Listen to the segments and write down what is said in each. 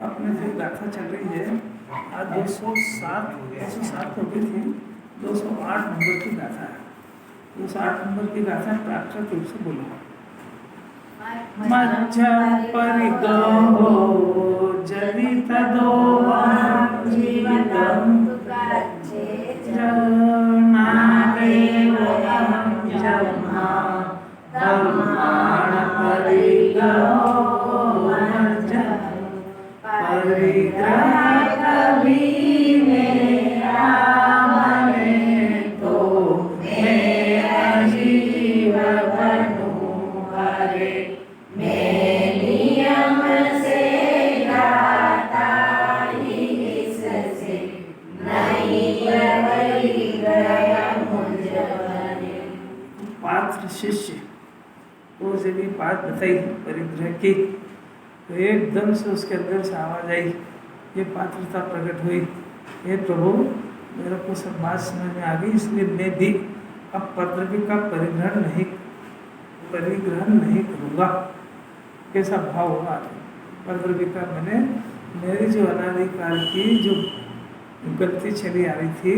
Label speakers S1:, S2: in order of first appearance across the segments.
S1: अपने जो गाथा चल रही है आज 207 हो गई थी। 208 नंबर की गाथा है। 208 नंबर की गाथा प्राकृत रूप से बोलो। मज्ज परिगहो जदि तदोवां जीवितं नादेव अहं जन्मा धर्माण परिगहो मज्ज परिग्रह कभी मेरा बने तो मैं अजीव बनूं हरे। मैं नियम से गाता ही इससे नहीं परिग्रह मुझ बने। पात्र शिष्य वो जब ये बात बताई परिग्रह की तो एकदम से उसके अंदर से आवाज आई, ये पात्रता प्रकट हुई। हे प्रभु मेरे को सब बात समझ में आ गई, इसलिए मैं भी अब पृथ्वी का परिग्रहण नहीं करूँगा। कैसा भाव होगा पृथ्वी का? मैंने मेरी जो अनादिकाल की जो गलती चली आ रही थी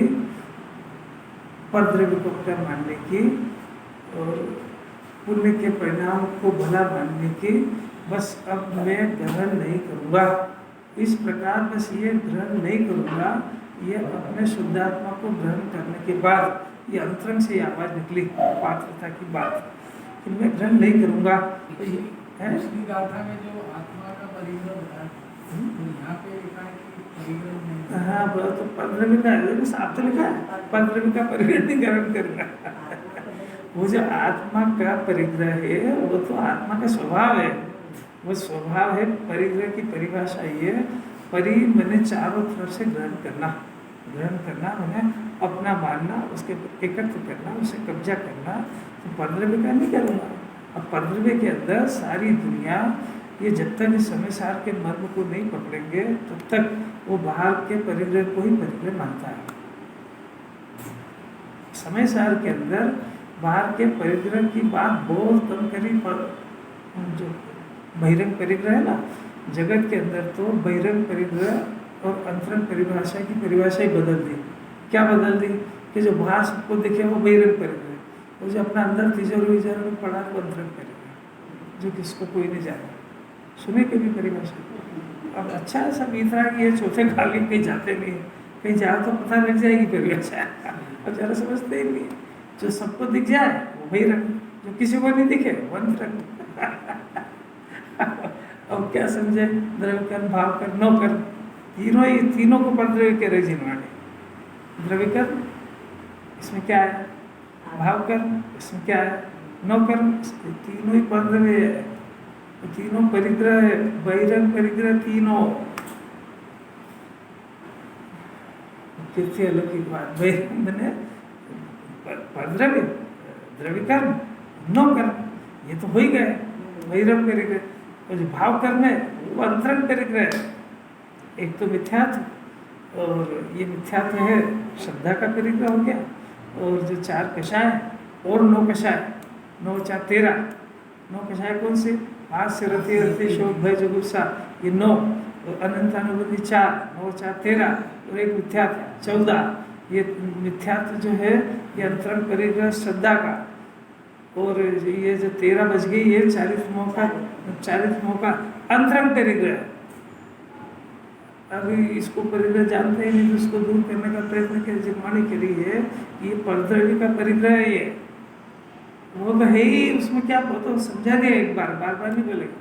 S1: पृथ्वी को क्या मानने की और पुण्य के परिणाम को भला मानने की, बस अब मैं ग्रहण नहीं करूँगा। इस प्रकार बस ये ग्रहण नहीं करूँगा। ये अपने शुद्धात्मा को ग्रहण करने के बाद ये अंतरंग से आवाज निकली पात्रता की बात कि मैं ग्रहण नहीं करूँगा। तो ये है
S2: गाथा में जो आत्मा का परिग्रह बताया तो यहाँ पे लिखा है कि परिग्रह नहीं।
S1: हाँ तो पृथ्वी का साफ तो लिखा है पृथ्वी का परिग्रह नहीं ग्रहण करूँगा। वो जो आत्मा का परिग्रह है वो तो आत्मा का स्वभाव है। वो स्वभाव है। परिग्रह की परिभाषा ये परि मैंने चारों तरफ से ग्रहण करना मैंने अपना मानना, उसके एकत्र करना, उसे कब्जा करना। तो पृथ्वी का नहीं करूँगा। अब पृथ्वी के अंदर सारी दुनिया ये जब तक इस समय सार के मर्म को नहीं पकड़ेंगे तब तक वो बाहर के परिग्रह को ही परिग्रह मानता है। समय सार के अंदर बाहर के परिग्रह की बात बहुत कम करी। जो बहिरंग परिग्रह है ना, जगत के अंदर तो बहिरंग परिग्रह और अंतरंग परिभाषा की परिभाषा ही बदल दी। क्या बदल दी कि जो बाहर सबको दिखे वो बहिरंग परिग्रह, और जो अपना अंदर तिजोरी में पड़ा वो अंतरंग परिग्रह, जो किसको कोई नहीं जाने। सुने कभी परिभाषा? अब अच्छा है सब इतना कि ये चौथे खाली कहीं जाते नहीं, कहीं जाओ तो पता लग जाएगी परिभाषा। अब ज़्यादा समझते ही नहीं। जो सबको दिख जाए वो बहिरंग, जो किसी को नहीं दिखे वो अंतरंग। अब क्या समझे? द्रव्य कर, भाव कर, नो कर, तीनों को परद्रव्य के रहे जिन्होंने। द्रव्य कर इसमें क्या है, भाव कर इसमें क्या है, नो कर, तीनों ही परद्रव्य है। तीनों परिग्रह है, बहिरंग परिग्रह तीनों। कितनी अलौकिक बात। बहिरंग मैंने परद्रव्य, द्रव्य कर्म, नो कर्म, ये तो हो ही गए बहिरंग परिग्रह। और जो भाव कर्म है वो अंतरंग परिग्रह। एक तो मिथ्यात्व, और ये मिथ्यात्व है श्रद्धा का परिग्रह हो गया। और जो चार कषाय और 9 कषाय, 9 4 13, 9 कषाय कौन से? आज से रति रति शोक भय जुगुप्सा, ये 9, और अनंतानुभूति 4, 9 4 13, और एक मिथ्यात्व 14। ये मिथ्यात्व जो है ये अंतरंग परिग्रह श्रद्धा का। और ये जो 13 बज गई ये 40 मौका अंतरंग परिग्रह। अभी इसको परिग्रह जानते ही नहीं तो उसको दूर करने का प्रयत्न किया जिमाने के लिए। ये परद्रव्य का परिग्रह है। ये वो तो है ही, उसमें क्या तो समझा दिया एक बार, बार बार नहीं बोलेगा।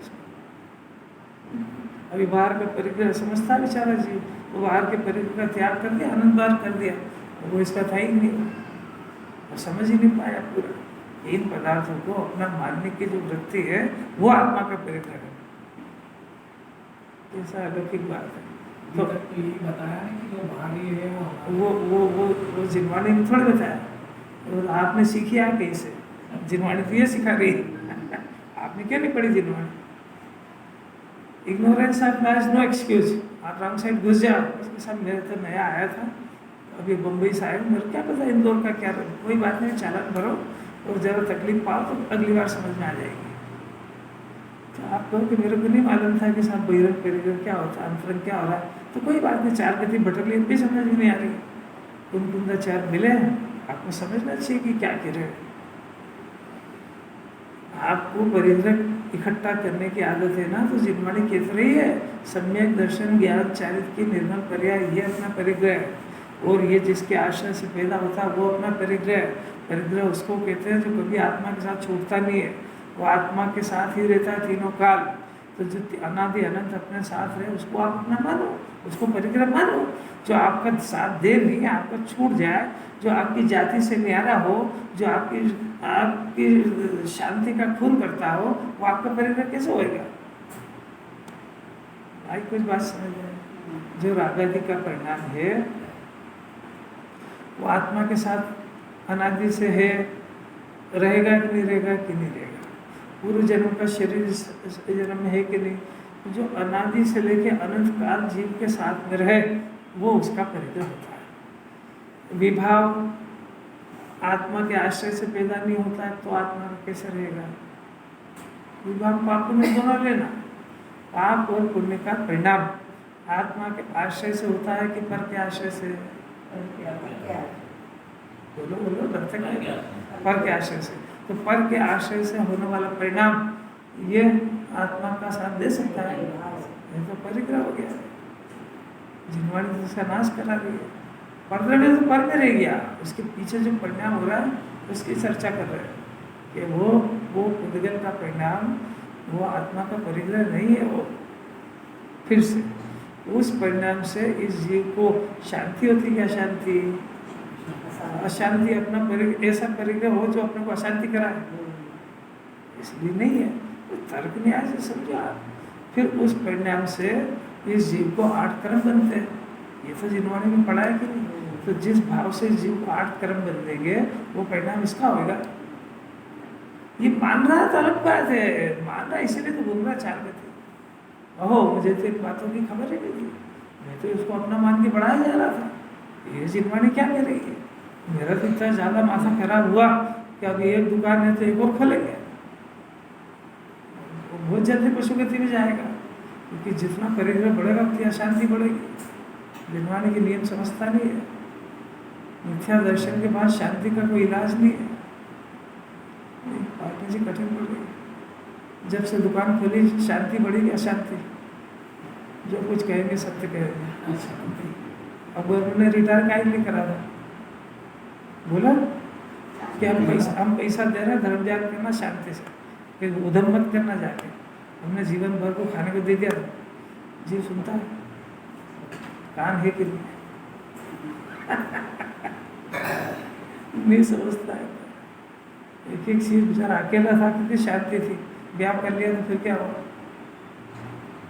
S1: अभी बाहर का परिग्रह समझता बेचारा जीव, वो बाहर के परिग्रह का त्याग कर दिया, आनंद बार कर दिया, वो इसका था ही नहीं, वो समझ ही नहीं पाया पूरा। इन पदार्थों को अपना मानने की जो वृत्ति है वो आत्मा का परिग्रह है। ऐसा अलौकिक बात है। तो
S2: ये बताया है कि जो भारी है
S1: वो जिनवाणी ने थोड़ा बताया, और आपने सीखी आप कहीं से? जिनवाणी तो ये सिखा रही आपने क्या नहीं पढ़ी जिनवाणी? Ignorance of has no excuse. आप रॉन्ग साइड घुस जाओ। इसके साथ मेरे तो नया आया था अभी बम्बई से आया, मेरे क्या पता इंदौर का क्या, कोई बात नहीं, चालान भरो और ज़रा तकलीफ पाओ तो अगली बार समझ में आ जाएगी। तो आप कहो कि मेरे को नहीं मालूम था कि साहब बहिरंग परिग्रह क्या होता है, अंतरंग क्या हो रहा है, तो कोई बात नहीं, 4 गति भटक ली भी समझ में नहीं आ रही, कुंदा 4 मिले आपको समझना चाहिए कि क्या कह रहे हैं। आपको परिग्रह इकट्ठा करने की आदत है ना, तो जिनवाणी कह रही है सम्यक दर्शन ज्ञान चारित्र की निर्मल पर्याय, ये अपना परिग्रह है। और ये जिसके आश्रय से पैदा होता है वो अपना परिग्रह है। परिग्रह उसको कहते हैं जो कभी आत्मा के साथ छूटता नहीं है, वो आत्मा के साथ ही रहता है तीनों काल। तो जो अनादि अनंत अपने साथ रहे उसको आप अपना मानो, उसको परिग्रह मानो। जो आपका साथ दे नहीं, आपका छूट जाए, जो आपकी जाति से न्यारा हो, जो आपकी शांति का खून करता हो, वो आपका परिग्रह कैसे होएगा? भाई कुछ बात समझ आए। जो रागादि का परिणाम है वो आत्मा के साथ अनादि से है, रहेगा कि नहीं रहेगा कि नहीं रहेगा, पूर्व जन्म का शरीर जन्म में है कि नहीं। जो अनादि से लेके अनंत काल जीव के साथ में रहे वो उसका परिग्रह होता है। विभाव आत्मा के आश्रय से पैदा नहीं होता है तो आत्मा का कैसे रहेगा? विभाव पाप में दोनों लेना, पाप और पुण्य का परिणाम आत्मा के आश्रय से होता है कि पर के आश्रय से? बोलो बोलो, पर के आश्रय से। तो पर के आश्रय से होने वाला परिणाम ये आत्मा का साथ दे सकता है? ये तो परिग्रह हो गया, जिनवाणी तो उसका नाश करा रही है। परिग्रह में तो पर में रह गया, उसके पीछे जो परिणाम हो रहा है उसकी चर्चा कर रहे हैं कि वो उद्गल का परिणाम, वो आत्मा का परिग्रह नहीं है। वो फिर से उस परिणाम से इस जीव को शांति होती है, अशांति? अशांति अपना ऐसा परिग्रह हो जो अपने को अशांति कराए, इसलिए नहीं है। तो तर्क न्याय से समझो आप। फिर उस परिणाम से इस जीव को 8 कर्म बनते हैं, ये तो जिनवाणी में पढ़ा है कि नहीं? तो जिस भाव से इस जीव को 8 कर्म बन देंगे वो परिणाम इसका होगा। ये मान रहा तो अलग बात है, मान रहा इसीलिए तो बोल रहा 4 गति। ओहो, मुझे तो इन बातों की खबर ही नहीं थी, मैं तो इसको अपना मान के बढ़ाया जा रहा था। ये जिनवाणी क्या कह रही है? मेरा तो इतना ज़्यादा माथा खराब हुआ कि अभी एक दुकान है तो एक और खोलेंगे, बहुत जल्दी पशु गति में जाएगा, क्योंकि जितना परिग्रह बढ़ेगा उतनी अशांति बढ़ेगी। जिनवाणी के नियम समझता नहीं है। मिथ्या दर्शन के बाद शांति का कोई इलाज नहीं है। पार्टी जी कठिन पड़ गई। जब से दुकान खोली शांति बढ़ेगी अशांति? जो कुछ कहेंगे सत्य कहेंगे। अब उन्होंने रिटायर का ही नहीं करा था, बोला कि हम पैसा दे रहे हैं, धर्म त्याग करना शांति से, फिर उधम मत करना जाके। हमने जीवन भर को खाने को दे दिया, जीव सुनता है? कान है कि नहीं समझता है। एक एक चीज बेचारा अकेला था, कितनी शांति थी, ब्याह कर लिया तो फिर क्या हुआ?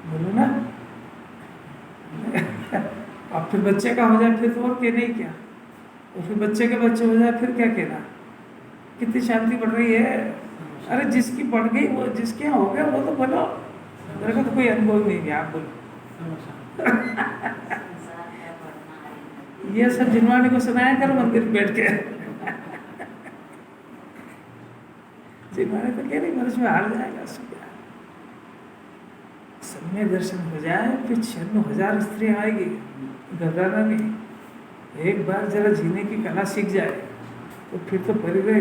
S1: बोलो ना। अब फिर बच्चे का हो जाए फिर तो और क्या नहीं क्या, और फिर बच्चे के बच्चे हो जाए फिर क्या कहना? कितनी शांति बढ़ रही है। अरे जिसकी बढ़ गई, वो जिसके यहाँ हो गया वो तो बोलो, मेरे को तो कोई अनुभव नहीं है, आप बोलो। ये सब जिनवाणी को सुनाया करो मंदिर बैठ के। जिनवाणी तो कह रही मनुष्य में हार जाएगा, सम्यक दर्शन हो जाए फिर 96,000 स्त्रियाँ आएगी, घबराना नहीं। एक बार जरा जीने की कला सीख जाए तो फिर तो परिग्रह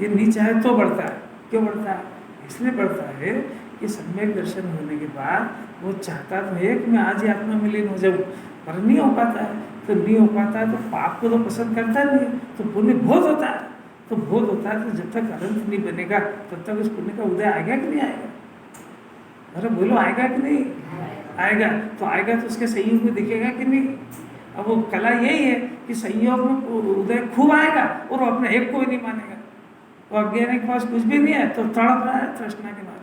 S1: ये नहीं चाहे तो बढ़ता है। क्यों बढ़ता है? इसलिए बढ़ता है कि सम्यक दर्शन होने के बाद वो चाहता तो है कि मैं आज ही आत्मा में लीन हो जाऊँ, पर नहीं हो पाता है। तो नहीं हो पाता है तो पाप को तो पसंद करता नहीं, तो पुण्य बहुत होता है। तो बहुत होता है तो जब तक अनंत नहीं बनेगा तब तक उस पुण्य का उदय आएगा कि नहीं आएगा? अरे बोलो, आएगा कि नहीं आएगा? तो आएगा तो उसके संयोग में दिखेगा कि नहीं? अब वो कला यही है कि संयोग में उदय खूब आएगा और वो अपने एक को ही नहीं मानेगा। वो अज्ञानी के पास कुछ भी नहीं है तो तड़प रहा है तृष्णा के मारे,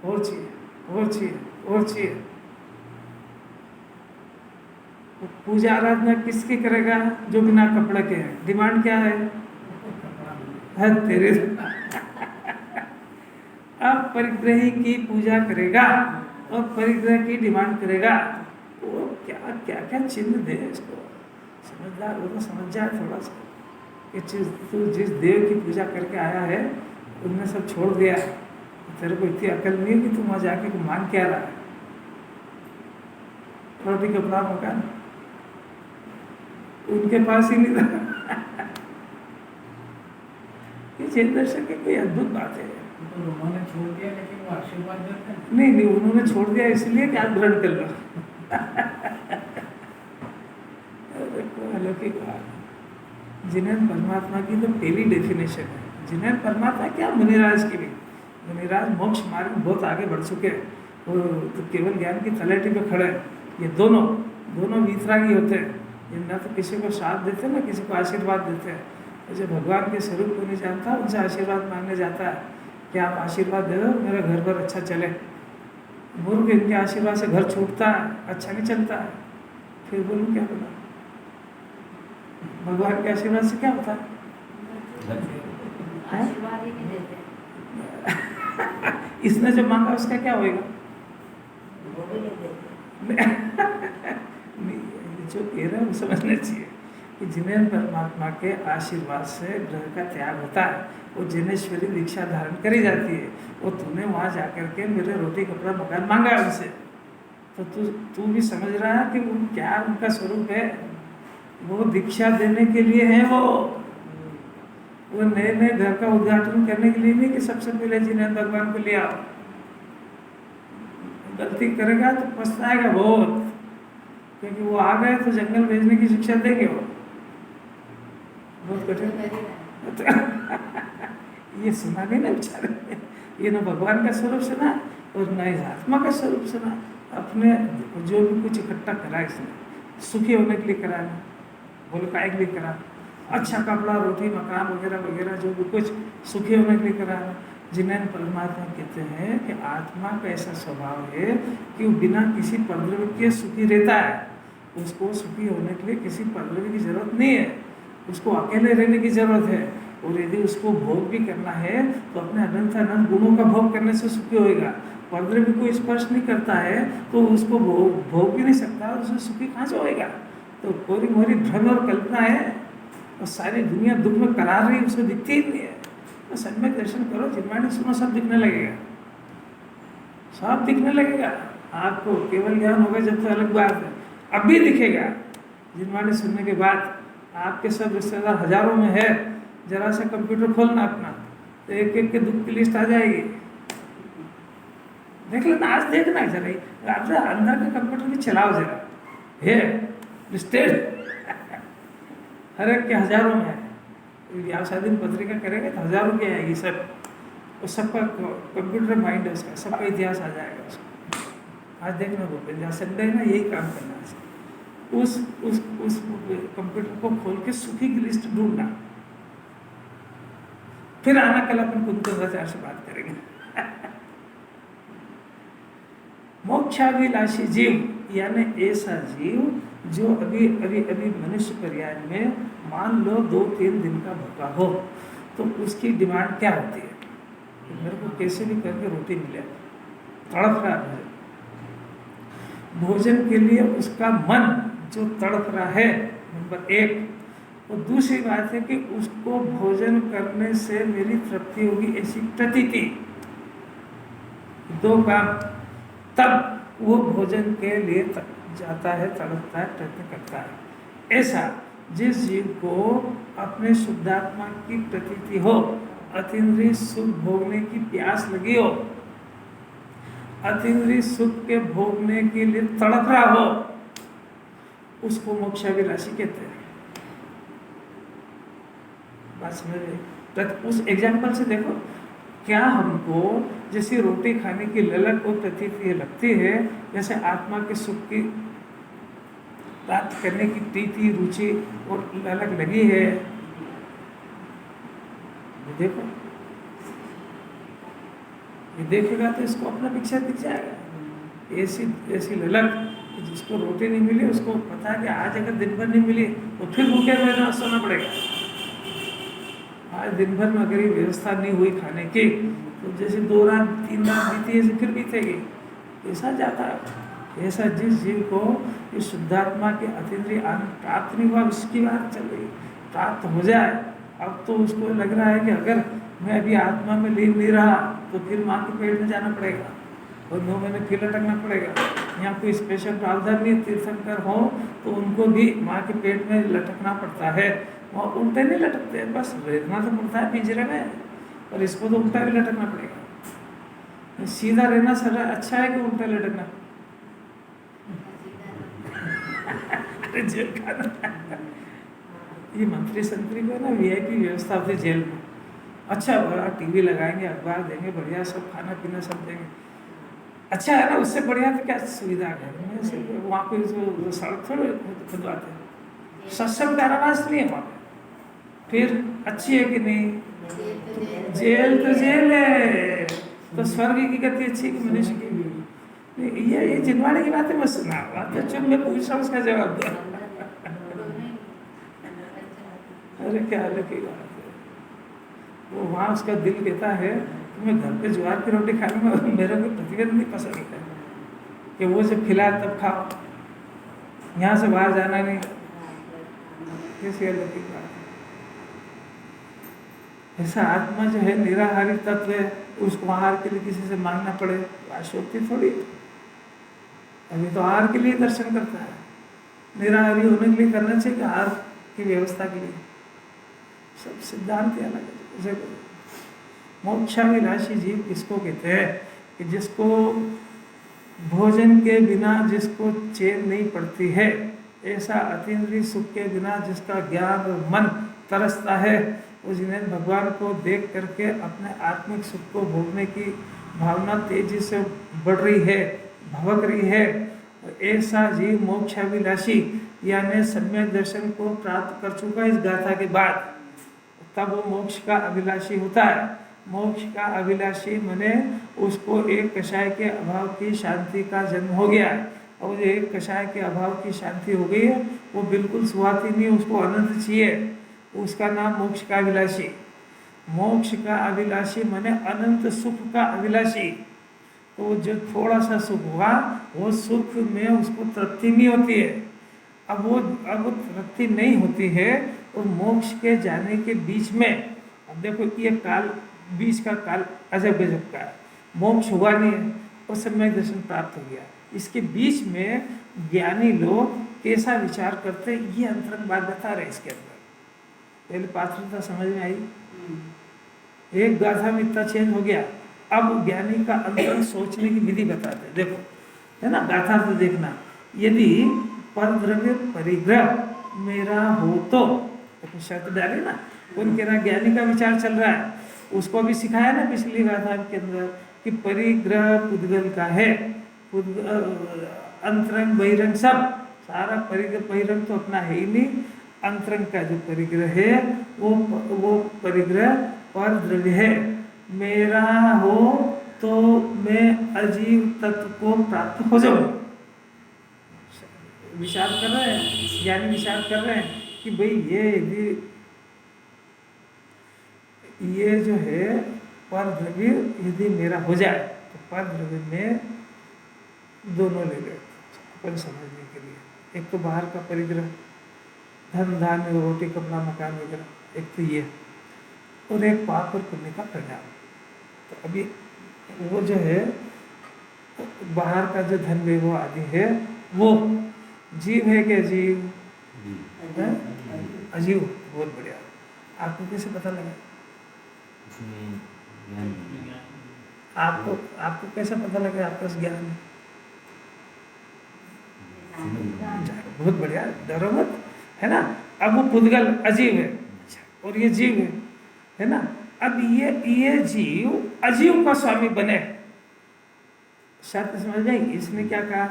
S1: और चाहिए और चाहिए और चाहिए। पूजा आराधना किसकी करेगा? जो बिना कपड़े के है। डिमांड क्या है? तेरे अब परिग्रही की पूजा करेगा और परिग्रह की डिमांड करेगा, वो क्या क्या क्या चिन्ह दे इसको। समझदार हो तो समझ जाए थोड़ा सा कि तू जिस देव की पूजा करके आया है उनने सब छोड़ दिया, तेरे को इतनी अकल नहीं है कि तू वहाँ जाके मांग क्या रहा है, रोटी कपड़ा मकान उनके पास ही नहीं था। ये जैन दर्शन की कोई अद्भुत बात है।
S2: तो उन्होंने छोड़ दिया, लेकिन वो आशीर्वाद देते हैं।
S1: नहीं, उन्होंने छोड़ दिया इसलिए कि आप ग्रहण कर लो। अलौकिक बात। जिन्हें परमात्मा की तो पहली डेफिनेशन है। जिन्हें परमात्मा क्या, मुनिराज की भी। मुनिराज मोक्ष मार्ग में बहुत आगे बढ़ चुके हैं, वो तो केवल ज्ञान की तलहटी पे खड़े हैं। ये दोनों वीतरागी होते हैं। ये न तो किसी को साथ देते हैं, न किसी को आशीर्वाद देते हैं। जो भगवान के स्वरूप को नहीं जानता, उनसे आशीर्वाद मांगने जाता है कि आप आशीर्वाद दे दो, मेरा घर पर अच्छा चले। मूर्ख इनके आशीर्वाद से घर छूटता है, अच्छा नहीं चलता है। फिर बोलूँ क्या बोला, भगवान के आशीर्वाद से क्या होता है?
S3: आशीर्वाद ही नहीं देते।
S1: इसने जो मांगा उसका क्या होएगा?
S3: वो भी नहीं देते।
S1: जो कह रहे हैं वो समझना चाहिए कि जिन्हें परमात्मा के आशीर्वाद से ग्रह का त्याग होता है, वो जिनेश्वरी दीक्षा धारण करी जाती है। वो तूने वहाँ जाकर के मेरे रोटी कपड़ा मकान मांगा है उनसे, तो तू भी समझ रहा है कि वो क्या उनका स्वरूप है। वो दीक्षा देने के लिए है। वो नए नए घर का उद्घाटन करने के लिए नहीं कि सबसे पहले जिन्हें भगवान को ले आओ। गलती करेगा तो पछताएगा बहुत, क्योंकि वो आ गए तो जंगल भेजने की शिक्षा देंगे वो, बहुत कठिन। ये सुना नहीं ना बेचारे, ये ना भगवान का स्वरूप सुना और ना इस आत्मा का स्वरूप सुना। अपने जो भी कुछ इकट्ठा करा इसने सुखी होने के लिए करा, बोलो काय के लिए करा, अच्छा कपड़ा रोटी मकान वगैरह वगैरह जो भी कुछ सुखी होने के लिए करा। जिन्हें परमात्मा कहते हैं कि आत्मा का ऐसा स्वभाव है कि वो बिना किसी परद्रव्य के सुखी रहता है। उसको सुखी होने के लिए किसी परद्रव्य की जरूरत नहीं है, उसको अकेले रहने की जरूरत है। और यदि उसको भोग भी करना है तो अपने अनंत अनंत गुणों का भोग करने से सुखी होएगा। परद्रव्य को स्पर्श नहीं करता है तो उसको भोग भी नहीं सकता, उसको सुखी कहाँ से होएगा? तो कोरी मोरी भ्रम और कल्पना है, और सारी दुनिया दुख में करार रही, उसको दिखती ही नहीं है। तो सम्यक दर्शन करो, जिनवाणी सुनो, सब दिखने लगेगा, सब दिखने लगेगा। आपको केवल ज्ञान होगा जब तो अलग बात है, अब भी दिखेगा। जिनवाणी सुनने के बाद आपके सब रिश्तेदार हजारों में है, जरा सा कंप्यूटर खोलना अपना तो एक एक के दुख की लिस्ट आ जाएगी। देख लेना, आज देखना जरा, आप अंदर के कंप्यूटर भी चलाओ जरा, है लिस्टेड हर एक के हजारों में है। व्यावसाय दिन पत्रिका करेंगे तो हजारों की आएगी सब, और सबका कंप्यूटर माइंड है उसका, सबका इतिहास आ जाएगा उसको। आज देखना बोलते हैं, संडे ना यही काम करना है, उस कंप्यूटर को खोल के सुखी की लिस्ट ढूंढना, फिर आना कल अपन कुंतलाचार्य से बात करेंगे। मोक्षाभिलाषी जीव यानी ऐसा जीव जो अभी मनुष्य पर्याय में मान लो 2-3 दिन का भूखा हो, तो उसकी डिमांड क्या होती है? मेरे को कैसे भी करके रोटी मिले, तड़प रहा है भोजन के लिए, उसका मन जो तड़प रहा है, नंबर 1। और दूसरी बात है कि उसको भोजन करने से मेरी तृप्ति होगी ऐसी प्रतीति, 2 काम। तब वो भोजन के लिए जाता है, तड़पता है, प्रयत्न करता है। ऐसा जिस जीव को अपने शुद्धात्मा की प्रतीति हो, अतीन्द्रिय सुख भोगने की प्यास लगी हो, अतीन्द्रिय सुख के भोगने के लिए तड़प रहा हो, उसको मोक्षाभिलाषी कहते हैं। बात समझ? उस एग्जाम्पल से देखो, क्या हमको जैसी रोटी खाने की ललक और प्रतीति लगती है, जैसे आत्मा के सुख की प्राप्त करने की प्रीति, रुचि और ललक लगी है? देखो, ये देखेगा तो इसको अपना पिक्चर दिख जाएगा। ऐसी ललक, जिसको रोटी नहीं मिली उसको पता है कि आज अगर दिन भर नहीं मिली तो फिर भूखे रहना सोना पड़ेगा। आज दिन भर में अगर ये व्यवस्था नहीं हुई खाने की तो जैसे 2 रात 3 रात बीती है फिर बीतेगी, ऐसा जाता है। ऐसा जिस जीव को इस शुद्धात्मा के अतीन्द्रिय आनंद प्राप्त नहीं हुआ, उसकी बात चल रही, प्राप्त हो जाए, अब तो उसको लग रहा है कि अगर मैं अभी आत्मा में लीन नहीं रहा तो फिर माँ के पेट में जाना पड़ेगा और 9 महीने फिर लटकना पड़ेगा। यहाँ कोई स्पेशल प्रावधान नहीं, तीर्थंकर हो तो उनको भी माँ के पेट में लटकना पड़ता है। वहाँ उल्टे नहीं लटकते, बस रहना तो पड़ता है पिंजरे में, और इसको तो उल्टा भी लटकना पड़ेगा। सीधा रहना सर अच्छा है कि उल्टा लटकना? अरे जेल खाना ये मंत्री संतरी को ना VIP व्यवस्था होती है जेल में। अच्छा बड़ा TV लगाएंगे, अखबार देंगे, बढ़िया सब खाना पीना सब देंगे, अच्छा है ना। उससे बढ़िया तो क्या सुविधा है वहाँ पे, जो सड़क थोड़े खुदवाते हैं, सत्संग का आवाज नहीं है वहाँ पे। फिर अच्छी है कि नहीं? जेल तो जेल है, तो स्वर्ग की गति अच्छी है कि मनुष्य की? ये जिनवाड़े की बातें मत सुना, बात तो चुप, मैं पूछ रहा हूँ उसका जवाब दो। अरे क्या अलग की बात है, वो वहाँ उसका दिल कहता है कि मैं घर पे ज्वार की रोटी खा लूँगा, मेरे को प्रतिबंध नहीं पसंद है कि वो जब खिलाए तब खाओ, यहाँ से बाहर जाना नहीं। कैसी अलग की बात है। ऐसा आत्मा जो है निराहारी तत्व है, उसको आहार के लिए किसी से मांगना पड़े आशोक्ति थोड़ी। अभी तो आहार के लिए दर्शन करता है, निराहारी होने के लिए करना चाहिए आहार की व्यवस्था के लिए। सब सिद्धांत अलग है। मोक्षाभिलाषी जीव किसको कहते हैं? कि जिसको भोजन के बिना जिसको चैन नहीं पड़ती है, ऐसा अतीन्द्रिय सुख के बिना जिसका ज्ञान और मन तरसता है, वो जिन्हें भगवान को देख करके अपने आत्मिक सुख को भोगने की भावना तेजी से बढ़ रही है, भवक रही है, ऐसा जीव मोक्षाभिलाषी यानी सम्यक दर्शन को प्राप्त कर चुका इस गाथा के बाद, तब वो मोक्ष का अभिलाषी होता है। मोक्ष का अभिलाषी माने उसको एक कषाय के अभाव की शांति का जन्म हो गया है, और एक कषाय के अभाव की शांति हो गई है, वो बिल्कुल सुहाती नहीं, उसको अनंत चाहिए, उसका नाम मोक्ष का अभिलाषी। मोक्ष का अभिलाषी माने अनंत सुख का अभिलाषी। तो जो थोड़ा सा सुख हुआ, वो सुख में उसको तृप्ति नहीं होती है। अब तृप्ति नहीं होती है, और मोक्ष के जाने के बीच में, अब देखो ये काल, बीच का काल अजब गजब का है, मोक्ष हुआ नहीं है और सम्यक दर्शन प्राप्त हो गया। इसके बीच में ज्ञानी लोग कैसा विचार करते, ये अंतरंग बात बता रहे इसके अंदर। पहले पात्रता समझ में आई, एक गाथा में इतना चेंज हो गया, अब ज्ञानी का अंतरंग सोचने की विधि बताते। देखो है ना, गाथा तो देखना, यदि परद्रव्य परिग्रह मेरा हो तो शर्त डाले ना, उनके ना ज्ञानी का विचार चल रहा है, उसको भी सिखाया ना पिछली गाथा के अंदर कि परिग्रह पुद्गल का है, अंतरंग बहिरंग सब, सारा परिग्रह बहिरंग तो अपना है ही नहीं, अंतरंग का जो परिग्रह है वो परिग्रह पर द्रव्य है। मेरा हो तो मैं अजीव तत्व को प्राप्त हो जाऊं। विचार कर रहे हैं ज्ञानी, विचार कर रहे हैं कि भाई ये जो है पर द्रव्य यदि मेरा हो जाए तो पर द्रव्य में दोनों ले गए अपन समझने के लिए। एक तो बाहर का परिग्रह, धन धान्य रोटी कपड़ा मकान वगैरह, एक तो ये, और एक पाप और पुण्य का परिणाम। तो अभी वो जो है बाहर का जो धन वैभव आदि है वो जीव है कि अजीव है? अजीव। बहुत बढ़िया। आपको कैसे पता लगा? आपको कैसे पता लगा आपका ज्ञान है? बहुत बढ़िया, डरो मत, है ना। अब वो पुद्गल अजीव है और ये जीव है ना। अब ये जीव अजीव का स्वामी बने, शर्त समझ जाएगी। इसने क्या कहा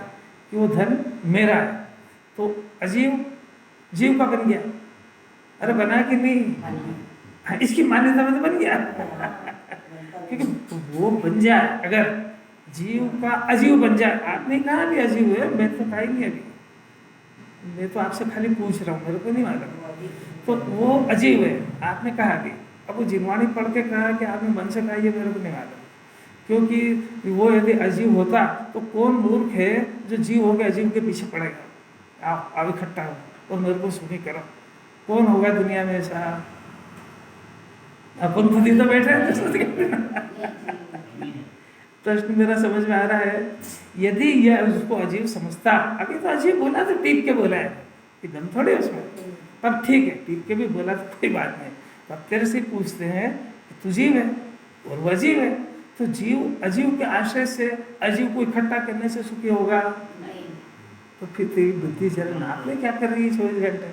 S1: कि वो धन मेरा है, तो अजीव जीव का बन गया। अरे बना कि नहीं? इसकी मान्यता में तो बन गया क्योंकि वो बन जाए, अगर जीव का अजीव बन जाए। आपने कहा भी अजीव है, मैं तो कहा ही नहीं अभी, मैं तो आपसे खाली पूछ रहा हूँ, मेरे को नहीं मालूम। तो वो अजीव है आपने कहा भी। अब वो जिनवाणी पढ़ के कहा कि आपने मन से कहा, ये मेरे को नहीं मालूम, क्योंकि वो यदि अजीव होता तो कौन मूर्ख है जो जीव हो गया अजीव के पीछे पड़ेगा। आओ इकट्ठा हो और मेरे को सुनी करो, कौन होगा दुनिया में ऐसा? अपन खुद ही तो बैठे हैं सोच के। प्रश्न मेरा समझ में आ रहा है। यदि यह उसको अजीब समझता, अभी तो अजीब बोला तो टीप के बोला है, एकदम थोड़े उसमें, पर ठीक है टीप के भी बोला तो कोई बात नहीं। अब तेरे से पूछते हैं कि तू जीव है और वो अजीब है, तो जीव अजीव के आश्रय से अजीव को इकट्ठा करने से सुखी होगा?
S3: नहीं।
S1: तो फिर तेरी बुद्धि जरा नाप ले, क्या कर रही है 24 घंटे?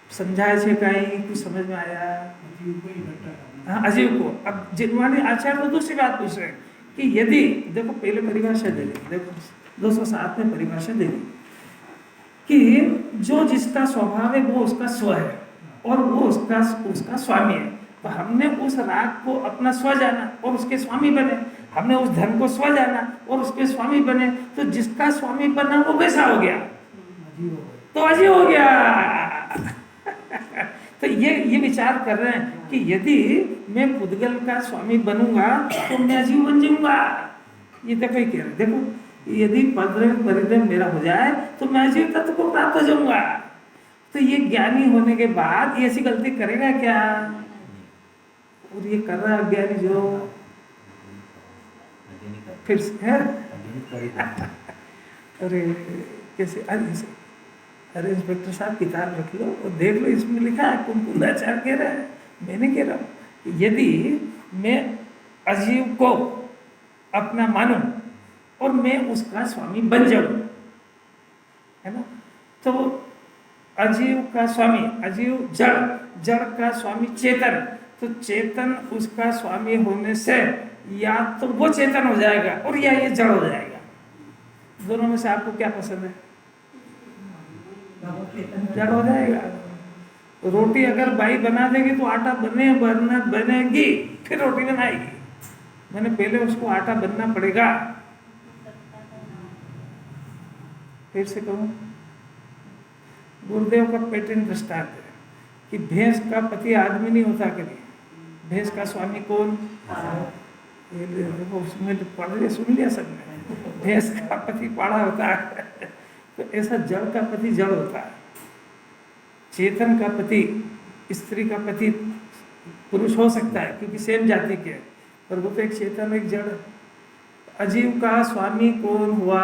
S1: समझाए छे कहीं कुछ समझ में आया?
S2: अजीब को इकट्ठा करना।
S1: हाँ अजीब को। अब जिनवानी आचार्य तो दूसरी बात पूछ रहे हैं कि यदि, देखो पहले परिभाषा दे दी, देखो 207 में परिभाषा दे दी कि जो जिसका स्वभाव है वो उसका स्व है और वो उसका स्वामी है। तो हमने उस राग को अपना स्व जाना और उसके स्वामी बने, हमने उस धन को स्व जाना और उसके स्वामी बने, तो जिसका स्वामी बना वो कैसा हो गया?
S2: अजीब हो गए।
S1: तो अजीब हो गया। तो ये विचार कर रहे हैं कि यदि मैं पुद्गल का स्वामी बनूंगा तो मैं अजीब बन जाऊंगा। ये देखो ही कह रहे, देखो यदि परिग्रह मेरा हो जाए तो मैं अजीब तत्व को प्राप्त हो जाऊंगा। तो ये ज्ञानी होने के बाद ये ऐसी गलती करेगा क्या? और ये कर रहा है अज्ञानी जो फिर से है। अरे कैसे, अरे इंस्पेक्टर साहब किताब रख लो और देख लो, इसमें लिखा है, कुंकुंदाचार्य कह रहा है, मैं नहीं कह रहा हूँ। यदि मैं अजीव को अपना मानूं और मैं उसका स्वामी बन जाऊं, है ना, तो अजीव का स्वामी, अजीव जड़, जड़ का स्वामी चेतन, तो चेतन उसका स्वामी होने से या तो वो चेतन हो जाएगा और या ये जड़ हो जाएगा। दोनों में से आपको क्या पसंद है? जड़ हो जाएगा। रोटी अगर बाई बना देगी तो आटा बनेगी, फिर रोटी बनाएगी। मैंने पहले उसको आटा बनना पड़ेगा। फिर से कहूं, गुरुदेव का पेटेंट दृष्टांत है कि भैंस का पति आदमी नहीं होता कभी, भैंस का स्वामी कौन? उसमें पढ़ लिया, सुन लिया सबने, भैंस का पति पाड़ा होता है। तो ऐसा जड़ का पति जड़ होता है, चेतन का पति, स्त्री का पति पुरुष हो सकता है क्योंकि सेम जाति के, पर वो तो एक चेतन एक जड़। अजीव का स्वामी कौन हुआ?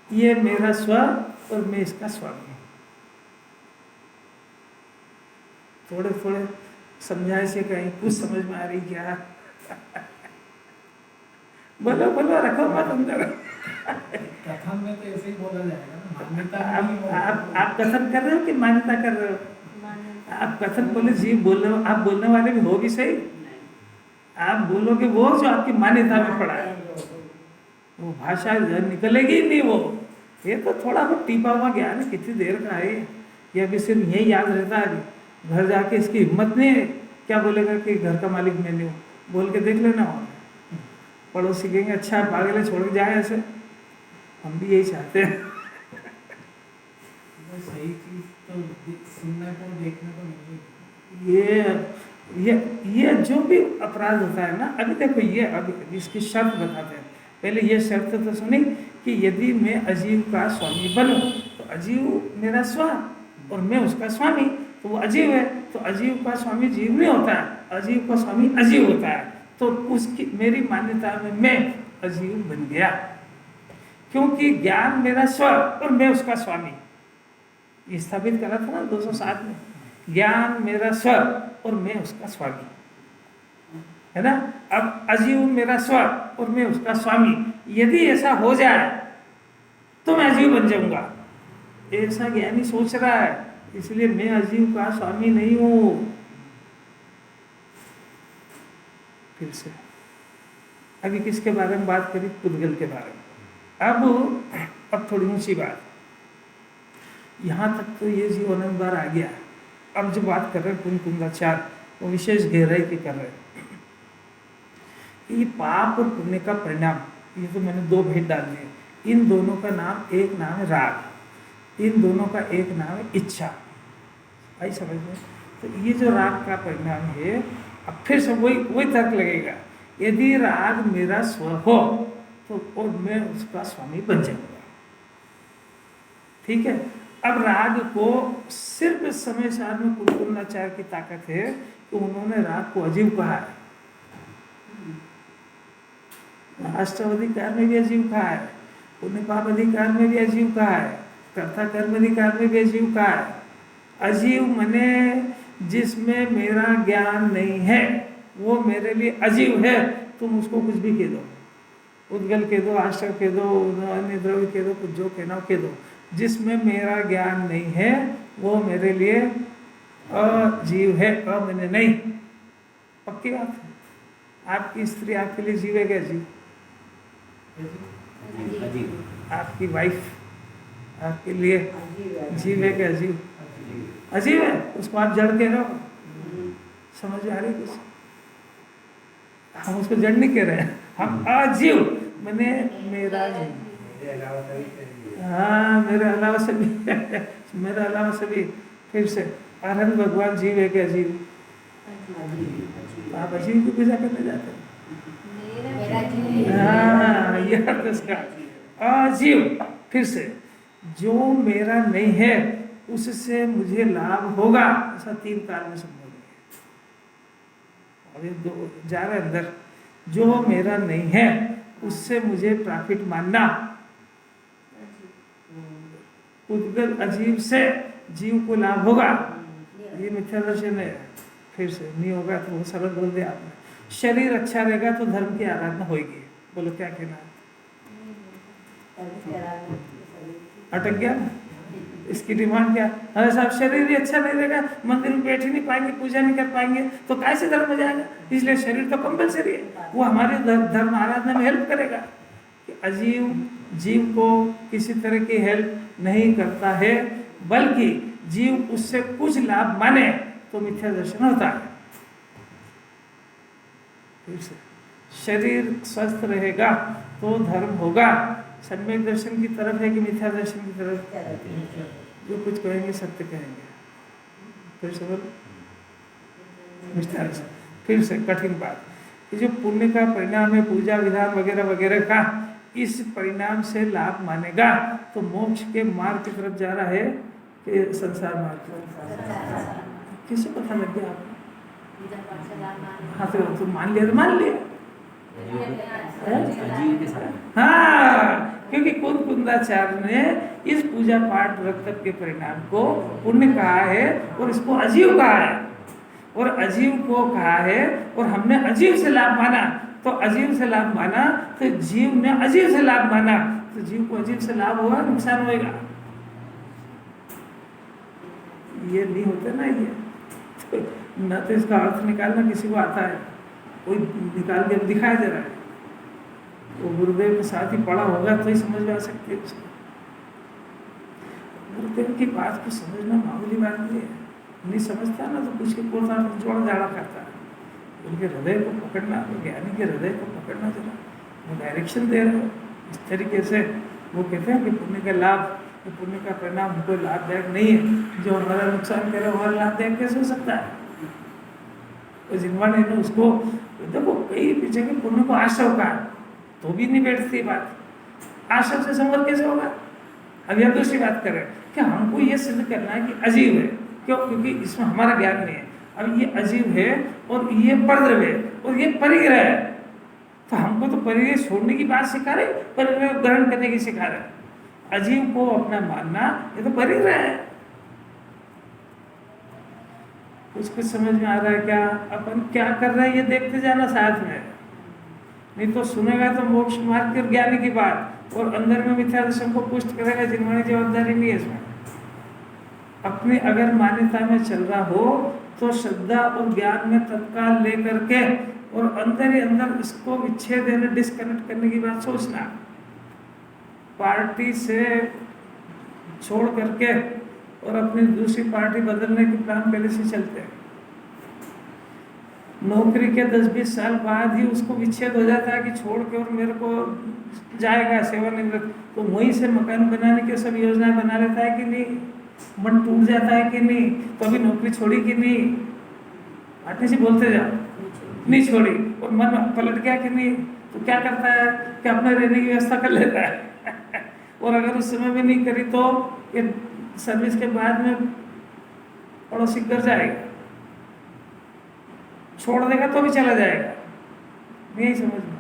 S1: ये मेरा स्व और मैं इसका स्वामी। थोड़े थोड़े समझाए से कहीं कुछ समझ में आ रही क्या? बोलो बोलो, रखो मत अंदर।
S2: कथन में तो ऐसे ही बोला जाएगा ना, मान्यता नहीं होगी।
S1: आप कथन कर रहे हो कि मान्यता कर रहे हो? आप कथन बोले, जीव बोल रहे हो, आप बोलने वाले भी हो भी सही। आप बोलोगे वो जो आपकी मान्यता में पड़ा है, वो भाषा निकलेगी नहीं। वो ये तो थोड़ा बहुत टीपा हुआ ज्ञान है, कितनी देर का है, या भी सिर्फ यही याद रहता है। घर जाके इसकी हिम्मत नहीं है, क्या बोलेगा कि घर का मालिक मैं नहीं हूँ, बोल के देख लेना। पड़ोसी कहेंगे अच्छा पागल छोड़ के जाए, ऐसे हम भी यही चाहते हैं।
S2: सही चीज तो सुनने को देखने को मिलेगी।
S1: ये जो भी अपराध होता है ना, अभी देखो ये अभी इसकी शर्त बताते हैं। पहले ये शर्त तो सुनी कि यदि मैं अजीव का स्वामी बनूं तो अजीव मेरा स्व और मैं उसका स्वामी, तो वो अजीव है, तो अजीव का स्वामी जीव नहीं होता है, अजीव का स्वामी अजीव होता है। तो उसकी मेरी मान्यता में मैं अजीव बन गया, क्योंकि ज्ञान मेरा स्व और मैं उसका स्वामी। ये स्थापित करा था ना 207 में, ज्ञान मेरा स्व और मैं उसका स्वामी, है ना। अब अजीव मेरा स्व और मैं उसका स्वामी, यदि ऐसा हो जाए तो मैं अजीव बन जाऊंगा, ऐसा ज्ञानी सोच रहा है। इसलिए मैं अजीव का स्वामी नहीं हूं। फिर से अभी किसके बारे में बात करी? पुद्गल के बारे में। अब थोड़ी ऊंची बात, यहाँ तक तो ये जीवन बार आ गया। अब जो बात कर रहे हैं कुंकुंदाचार्य, वो विशेष गहराई की कर रहे हैं। ये पाप और पुण्य का परिणाम, ये तो मैंने दो भेद डाल दिए। इन दोनों का नाम, एक नाम है राग, इन दोनों का एक नाम है इच्छा। आई समझ में? तो ये जो राग का परिणाम है, अब फिर से वही तर्क लगेगा। यदि राग मेरा स्व हो तो और मैं उसका स्वामी बन जाऊंगा, ठीक है। अब राग को सिर्फ इस समय सार में कुलकुलाचार्य की ताकत है कि उन्होंने राग को अजीव कहा है, अष्टावधिकार में भी अजीव कहा है, पुण्य पाप अधिकार में भी अजीव कहा है, कर्ता कर्म अधिकार में भी अजीव कहा है। अजीव मने जिसमें मेरा ज्ञान नहीं है वो मेरे लिए अजीव है। तुम उसको कुछ भी कह दो, उद्गल कह दो, आश्रय कह दो, अन्य द्रव्य कह दो, कुछ जो कहना कह दो, जिसमें मेरा ज्ञान नहीं है वो मेरे लिए अजीव है। मैंने नहीं, पक्की बात है। आपकी स्त्री आपके लिए जीव है क्या? जीव। आपकी वाइफ आपके लिए जीव है क्या? अजीब। अजीब है, उसको आप जड़ कह रहे हो। समझ में आ रही कुछ? हम उसको जड़ नहीं कह रहे हैं, हम अजीव मैंने मेरा जीव। हाँ, मेरे अलावा सभी मेरे अलावा सभी। फिर से अरहंत भगवान जीव है क्या? जीव। आप अजीव की पूजा करने जाते हैं? हाँ, यह अर्थ इसका अजीव। फिर से जो मेरा नहीं है उससे मुझे लाभ होगा, ऐसा 3 काल में संभव है। अभी दो जा रहे अंदर, जो मेरा नहीं है उससे मुझे प्रॉफिट मानना, उद्गल अजीव से जीव को लाभ होगा, ये मिथ्या दर्शन है। फिर से नहीं होगा तो वो सरल बोल दिया आपने। शरीर अच्छा रहेगा तो धर्म की आराधना होगी। बोलो क्या कहना है? अटक गया ना? इसकी डिमांड क्या? अरे साहब शरीर ही अच्छा नहीं रहेगा, मंदिर में बैठ ही नहीं पाएंगे, पूजा नहीं कर पाएंगे तो कैसे धर्म में जाएगा? इसलिए शरीर तो कंपलसरी है, वो हमारे धर्म आराधना में हेल्प करेगा। कि अजीव जीव को किसी तरह की हेल्प नहीं करता है, बल्कि जीव उससे कुछ लाभ माने तो मिथ्या दर्शन होता है। फिर से शरीर स्वस्थ रहेगा तो धर्म होगा। सम्यक दर्शन की तरफ है कि मिथ्या दर्शन की तरफ? जो कुछ कहेंगे सत्य कहेंगे। फिर से बोलो, विस्तार से। फिर से कठिन बात, कि जो पुण्य का परिणाम है पूजा विधान वगैरह वगैरह का, इस परिणाम से लाभ मानेगा तो मोक्ष के मार्ग की तरफ जा रहा है कि संसार मार्ग की तरफ? किसे पता लग गया आपको? हाँ तो मान लिया तो मान लिया। हाँ, क्योंकि कुंदाचार्य ने इस पूजा पाठ रक्त के परिणाम को पुण्य कहा है और इसको अजीव कहा है, और अजीव को कहा है और हमने अजीव से लाभ माना। तो अजीव से लाभ माना तो जीव ने अजीव से लाभ माना, तो जीव को अजीव से लाभ होगा, नुकसान होगा। ये नहीं होता ना, ये तो न तो इसका अर्थ निकालना किसी को आता है, कोई निकाल के दिखाया जा रहा है, वो गुरुदेव के साथ ही पढ़ा होगा तो ही समझ में आ सकती है उसको। गुरुदेव की बात को समझना मामूली बात नहीं है, नहीं समझता ना तो कुछ के कोसा जोड़ जाड़ा करता है। उनके हृदय को पकड़ना, ज्ञानी के हृदय को पकड़ना, जरा वो डायरेक्शन दे रहे हो इस तरीके से। वो कहते हैं कि पुण्य का लाभ, पुण्य का परिणाम हमको लाभदायक नहीं है, जो हमारा नुकसान करे वो हमारा लाभदायक कैसे हो सकता है? तो जिनवा ने उसको देखो, कई पीछे के पुण्य को आश्रव का तो भी नहीं बैठती बात, आश्रव से संबंध कैसे होगा? अब यह दूसरी बात करें कि हमको ये सिद्ध करना है कि अजीव है, क्यों? क्योंकि इसमें हमारा ज्ञान नहीं है। अब ये अजीव है और ये परद्रव्य है और ये परिग्रह है, तो हमको तो परिग्रह छोड़ने की बात सिखा रहे, परिग्रह ग्रहण करने की सिखा रहे। अजीव को अपना मानना ये तो परिग्रह है। कुछ समझ में आ रहा है क्या? अपन क्या कर रहे हैं ये देखते जाना साथ में, नहीं तो सुनेगा तो मोक्ष मार्ग के ज्ञानी की बात और अंदर में मिथ्या दर्शन को पुष्ट करेगा, जिनमें जवाबदारी नहीं है इसमें। अपनी अगर मान्यता में चल रहा हो तो श्रद्धा और ज्ञान में तत्काल लेकर के और अंदर ही अंदर इसको विच्छेद देने, डिस्कनेक्ट करने की बात सोचना। पार्टी से छोड़ करके और अपनी दूसरी पार्टी बदलने के प्लान पहले से चलते हैं। नौकरी के 10-20 साल बाद ही उसको विच्छेद हो जाता है कि छोड़ के और मेरे को जाएगा सेवानिवृत्त, तो वहीं से मकान बनाने की सब योजनाएं बना लेता है कि नहीं? मन टूट जाता है कि नहीं? तो अभी नौकरी छोड़ी कि नहीं? आटे से बोलते जाओ, नहीं छोड़ी। और मन पलट गया कि नहीं? तो क्या करता है कि अपने रहने की व्यवस्था कर लेता है और अगर उस समय में नहीं करी तो ये सर्विस के बाद में पड़ोसी घर जाएगा, छोड़ देगा तो भी चला जाएगा, नहीं समझ में।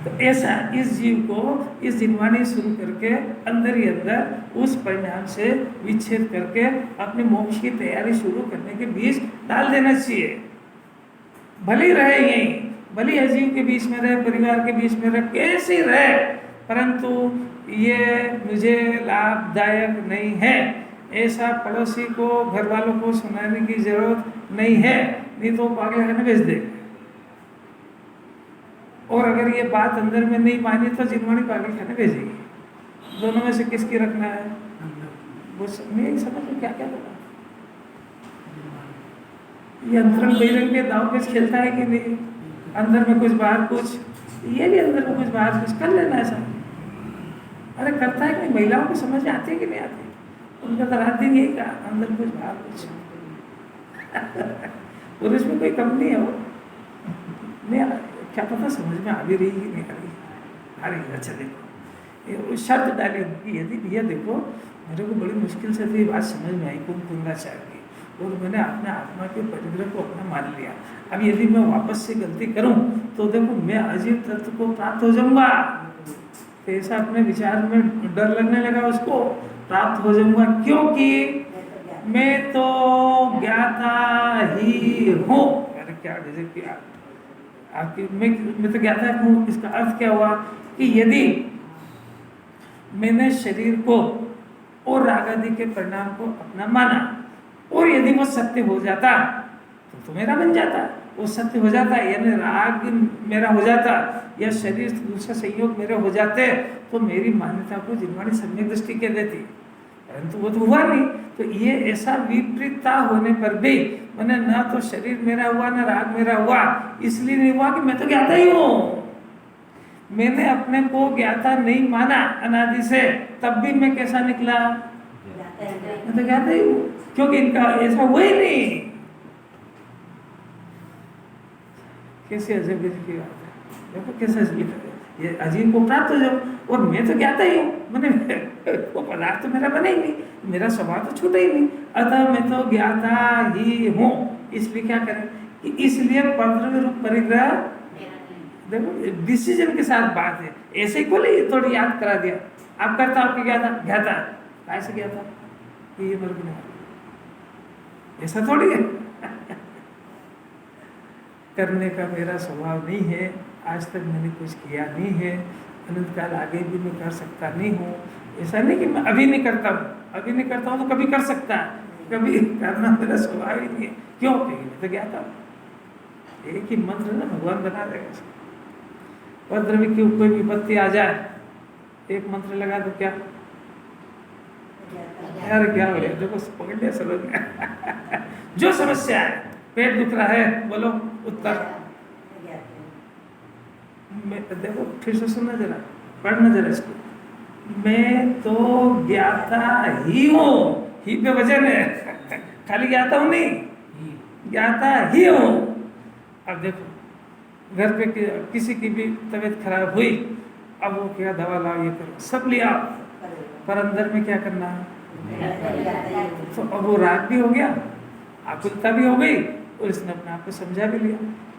S1: तो ऐसा इस जीव को इस जिनवानी शुरू करके अंदर ही अंदर उस परिणाम से विच्छेद करके अपने मोक्ष की तैयारी शुरू करने के बीच डाल देना चाहिए। भले ही रहे यहीं, भले ही अजीब के बीच में रहे, परिवार के बीच में रहे, कैसे रहे, परंतु ये मुझे लाभदायक नहीं है, ऐसा पड़ोसी को घर वालों को सुनाने की जरूरत नहीं है, नहीं तो पागल खाने भेज दे। और अगर ये बात अंदर में नहीं मानी तो जिनवाणी पागल खाने भेजेगी। दोनों में से किसकी रखना है? वो नहीं समझ में क्या क्या होगा। ये अंतरंग बहिरंग के दाव पेच खेलता है कि नहीं? अंदर में कुछ बाहर कुछ, ये भी अंदर में कुछ बाहर कुछ कर लेना ऐसा। अरे करता है कि महिलाओं को समझ में आती है कि नहीं आती? उनका तो रात दिन यही कहा, अंदर कुछ बाहर कुछ। पुरुष में कोई कम नहीं है, वो नहीं क्या पता समझ में आ भी रही कि नहीं आ रही। अरे अच्छा देखो शर्त डाली उनकी, यदि भैया देखो मेरे को बड़ी मुश्किल से तो ये बात समझ में आई कुंकुंदाचार्य की, और मैंने अपने आत्मा के परिग्रह को अपना मान लिया। अब यदि मैं वापस से गलती करूं तो देखो मैं अजीब तत्व को प्राप्त हो जाऊंगा। तो ऐसा अपने विचार में डर लगने लगा, उसको प्राप्त हो जाऊंगा क्योंकि मैं तो ज्ञाता ही हूँ। अरे क्या डिजेक्ट किया आपकी, मैं तो ज्ञाता हूँ। इसका अर्थ क्या हुआ कि यदि मैंने शरीर को और राग आदि के परिणाम को अपना माना और यदि वो सत्य हो जाता तो मेरा बन जाता, वो सत्य हो जाता, यानी राग मेरा हो जाता या शरीर दूसरा संयोग मेरे हो जाते तो मेरी मान्यता को जिनवाणी सम्यक दृष्टि कह देती, परंतु वो तो हुआ नहीं। तो ये ऐसा विपरीतता होने पर भी मैंने ना तो शरीर मेरा हुआ ना राग मेरा हुआ, इसलिए नहीं हुआ कि मैं तो ज्ञाता ही हूँ। मैंने अपने को ज्ञाता नहीं माना अनादि से, तब भी मैं कैसा निकला? मैं तो ज्ञाता ही हूँ, क्योंकि इनका ऐसा हुआ ही नहीं। कैसे अजब की बात है, देखो कैसे लिखा है, ये अजीब को प्राप्त हो जाओ और मैं तो ज्ञाता ही हूँ, मैंने वो पदार्थ तो मेरा बने ही नहीं, मेरा स्वभाव तो छूटा ही नहीं, अतः मैं तो ज्ञाता ही हूँ। इसलिए क्या करें कि इसलिए परद्रव्य रूप परिग्रह, देखो डिसीजन के साथ बात है, ऐसे ही बोले थोड़ी याद करा दिया। आप करता आपके ज्ञाता कैसे ज्ञाता ये मर नहीं, ऐसा थोड़ी है। करने का मेरा स्वभाव नहीं है, आज तक मैंने कुछ किया नहीं है, अनंत काल आगे भी मैं कर सकता नहीं हूँ। ऐसा नहीं कि मैं अभी नहीं करता हूँ, अभी नहीं करता हूँ तो कभी कर सकता, कभी करना मेरा स्वभाव ही नहीं है। क्यों? क्योंकि मैं तो ज्ञाता हूँ। एक ही मंत्र ना भगवान बना देगा। परद्रव्य की कोई विपत्ति आ जाए, एक मंत्र लगा दो, क्या यार क्या हो गया, देखो पकड़ लिया समझ में। जो समस्या है, पेट दुख रहा है, बोलो उत्तर। देखो फिर से सुनना जरा, पढ़ना जरा इसको। मैं तो ज्ञाता ही हूँ, ही पे वजन है, खाली ज्ञाता हूँ नहीं, ज्ञाता ही हूँ। अब देखो घर पे किसी की भी तबीयत खराब हुई, अब वो क्या दवा लाओ ये करो, सब लिया, पर अंदर में क्या करना है? तो अब वो राग भी हो गया, आकुलता भी हो गई, और इसने अपने आप को समझा भी लिया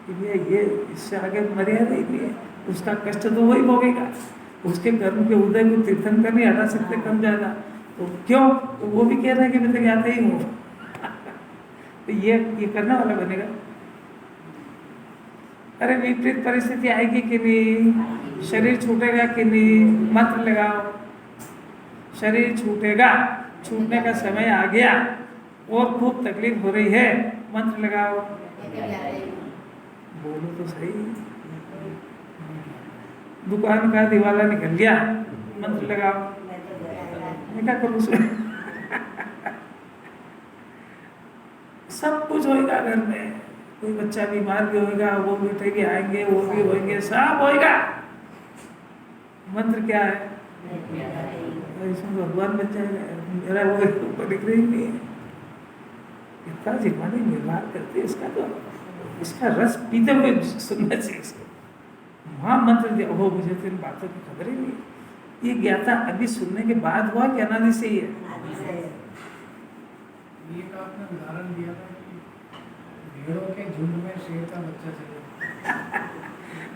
S1: कि ये इससे आगे मर्यादा ही नहीं है, उसका कष्ट तो वही भोगेगा। उसके कर्म के उदय को तीर्थंकर नहीं हटा सकते कम ज़्यादा, तो क्यों? तो वो भी कह रहा है कि मैं तो ज्ञाता ही हूँ। तो ये करने वाला बनेगा। अरे विपरीत परिस्थिति आएगी कि नहीं, शरीर छूटेगा कि नहीं, मंत्र लगाओ, शरीर छूटेगा, छूटने का समय आ गया और खूब तकलीफ हो रही है, मंत्र लगाओ, बोलो तो सही। दुकान का दिवाला निकल गया, मंत्र लगाओ, मैं क्या करूँ उसमें? सब कुछ होएगा घर में, कोई बच्चा बीमार भी होएगा, वो बेटे भी आएंगे, वो भी होएंगे, सब होएगा। मंत्र क्या है? इसमें भगवान बन जाएगा, मेरा वो दिख रही नहीं है। इतना जिम्मानी निर्वाह करते, इसका तो इसका रस पीते हुए सुनना चाहिए इसको। वहाँ मंत्र दिया, हो मुझे तो इन बातों की खबर ही नहीं, ये ज्ञाता अभी सुनने के बाद हुआ कि अनादि से ही है?
S3: आदि से है।
S2: ये का आपने उदाहरण दिया था कि भेड़ों के झुंड में शेर का बच्चा चले।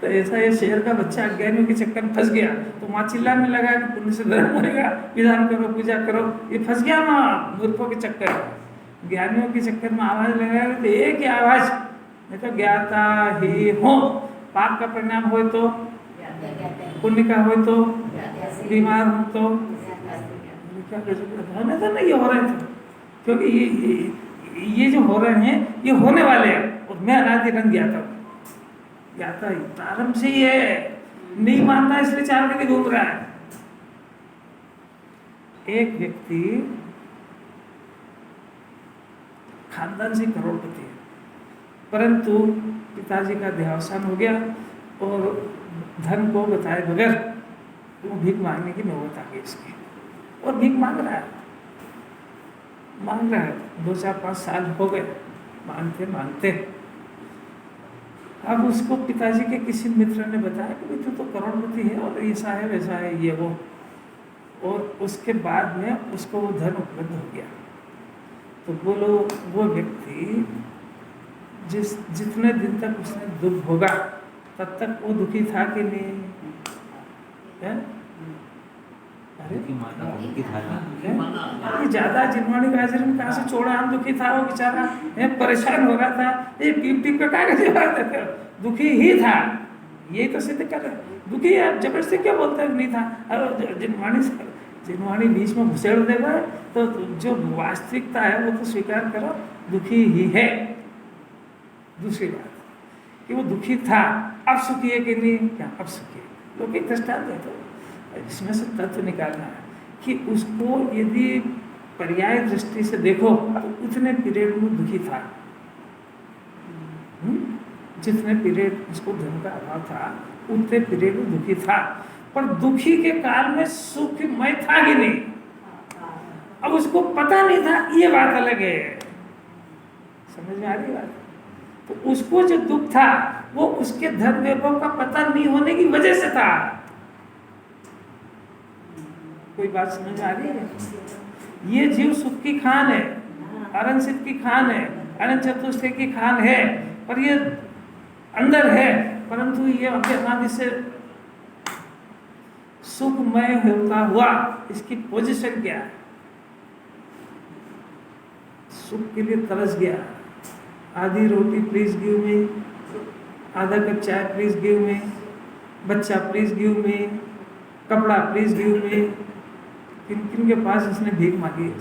S1: तो ऐसा ये शेर का बच्चा अज्ञानियों के चक्कर में फंस गया, तो वहाँ चिल्लाने लगा कि पुण्य से धर्म होगा, विधान करो, पूजा करो। ये फंस गया वहाँ मूर्खों के चक्कर में। ज्ञानियों के चक्कर में आवाज लगा तो एक ही आवाज, नहीं तो ज्ञाता ही हो। पाप का परिणाम हो तो, पुण्य का हो तो, बीमार हो तो क्या कर सकते? होने तो नहीं हो रहे थे, क्योंकि ये जो हो रहे हैं ये होने वाले हैं। और मैं अनादि रंग ज्ञाता ही प्रारंभ से ही है, नहीं मानता इसलिए चार गति घूम रहा है। एक व्यक्ति खानदान से करोड़पति है, परंतु पिताजी का देहावसान हो गया और धन को बताए बगैर वो भीख मांगने की नौबत आ गई इसकी, और भीख मांग रहा है 2-4-5 साल हो गए मांगते मांगते। अब उसको पिताजी के किसी मित्र ने बताया कि तू तो करोड़पति है और ऐसा है वैसा है ये वो, और उसके बाद में उसको वो धन उपलब्ध हो गया। तो बोलो वो व्यक्ति जितने दिन तक उसने दुख भोगा तब तक वो दुखी था कि नहीं है? अरे ये ज्यादा जिनवाणी गाजर में कहाँ से छोड़ा, हम दुखी था वो बेचारा परेशान हो रहा था, ये टीप टीप का कागज देते, दुखी ही था। यही तो सिद्ध कर रहे, दुखी है। जबरदस्ती क्या बोलते नहीं था। अरे जिनवाणी बीच में घुसेड़ देगा तो जो वास्तविकता है वो तो स्वीकार करो, दुखी ही है। दूसरी बात कि वो दुखी था, अब सुखी है कि नहीं? क्या अब सुखी है? लोग एक दृष्टांत है, तो इसमें से तत्व निकालना है कि उसको यदि पर्याय दृष्टि से देखो तो उतने पीरियड में दुखी था, जितने पीरियड उसको धन का अभाव था उतने पीरियड में दुखी था। पर दुखी के काल में सुखमय था कि नहीं, अब उसको पता नहीं था, ये बात अलग है। समझ में आ रही बात? तो उसको जो दुख था वो उसके धन वैभव का पता नहीं होने की वजह से था। कोई बात समझ में आ रही है? ये जीव सुख की खान है, अरंसित की खान है, अनंत चतुष्टय की खान है, पर ये अंदर है, परंतु ये अनादि से सुखमय होता हुआ इसकी पोजीशन क्या है? सुख के लिए तरस गया, आधी रोटी प्लीज गिव मी, आधा कप चाय प्लीज गिव मी, बच्चा प्लीज गिव मी, कपड़ा प्लीज गिव मी। किन किन के पास इसने भीख मांगी है?